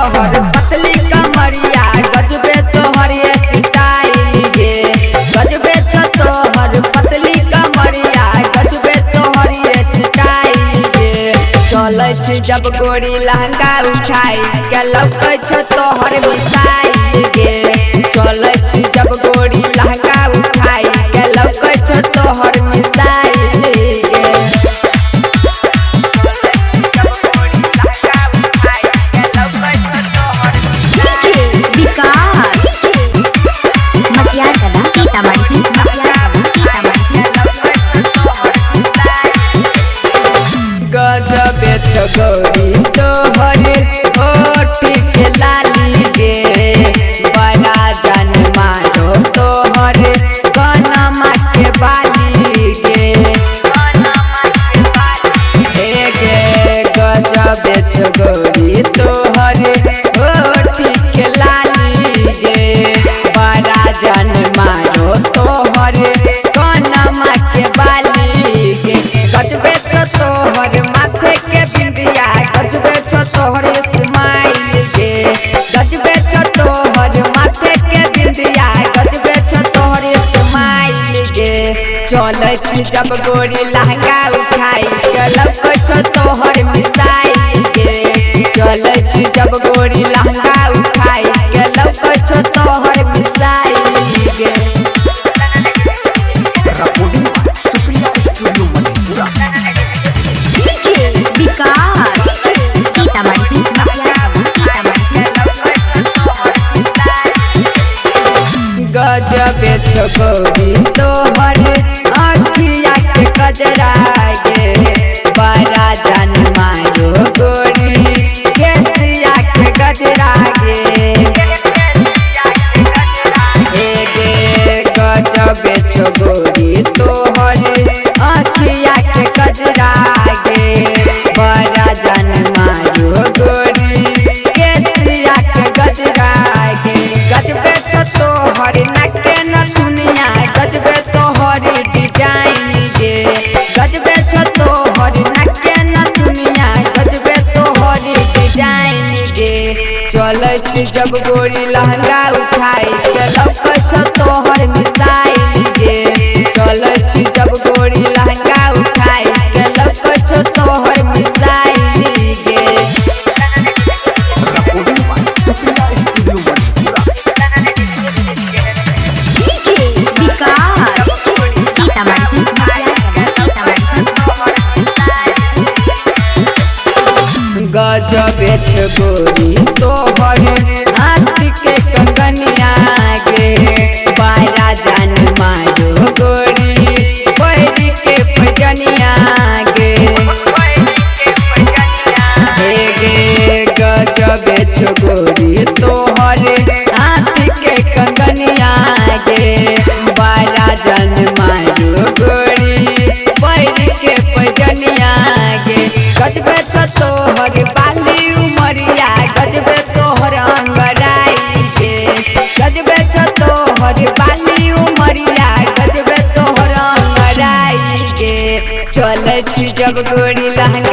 तोहर पतली कमरिया गजबे तोहर स्टाइल गे गजबे तोहर पतली कमरिया गजबे तोहर स्टाइल गे चलै छी जब गोरी लहंगा उठाई के लौकै छ तोहर मिसाइल गे चलै छी जब गोरी लहंगा उठाई के लौकै छ तोहर मिसाइल गे गजबे गौरी तोहर होठ के लाली गे बड़ा जान मारो तोहर कनमा के बाली गे गजबे गौरी तोहर होठ के लाली गे बड़ा जान मारो तोहर कनमा के बाली गे गजबे तोहर माथे के बिंदिया गजबे तोहर स्माइल गे गजबे तोहर माथे के बिंदिया गजबे तोहर स्माइल गे चलै छी जब गोरी लहंगा उठाई के लौकै छ तोहर मिसाइल गे चलै छी जब गोरी लहंगा उठाई के लौकै छ तोहर मिसाइल गे गजबे गौरी तोहर अखिया के कजरा गे बड़ा जान मारो गोरी केसिया के गजरा गे गजबे गोरी तोहर अखिया के कजरा गे बड़ा जान मारो गोरी केसिया के गजरा गे गजबे तोहर नके नथुनिया गजबे तोहर डिजाइन गे गजबे तोहर नके नथुनिया गजबे तोहर डिजाइन गे चलै छी जब गोरी लहंगा उठाई के लौकै छ तोहर मिसाइल गे चलै छी जब गोरी लहंगा उठाई के लौकै छ तोहर मिसाइल गे गजबे गोरी तोहर हाथ के कंगनिया गे बड़ा जान मारो गोरी बैरी के पैजनिया गे गजबे गोरी तोहर हाथ के कंगनिया गे बड़ा जान मारो गोरी बैरी के पैजनिया गे गजबे तोहर बाली उमरिया गजबे तोहर अंगराई गे गजबे तोहर बाली उमरिया गजबे तोहर अंगराई गे चलै छी जब गोरी लहंगा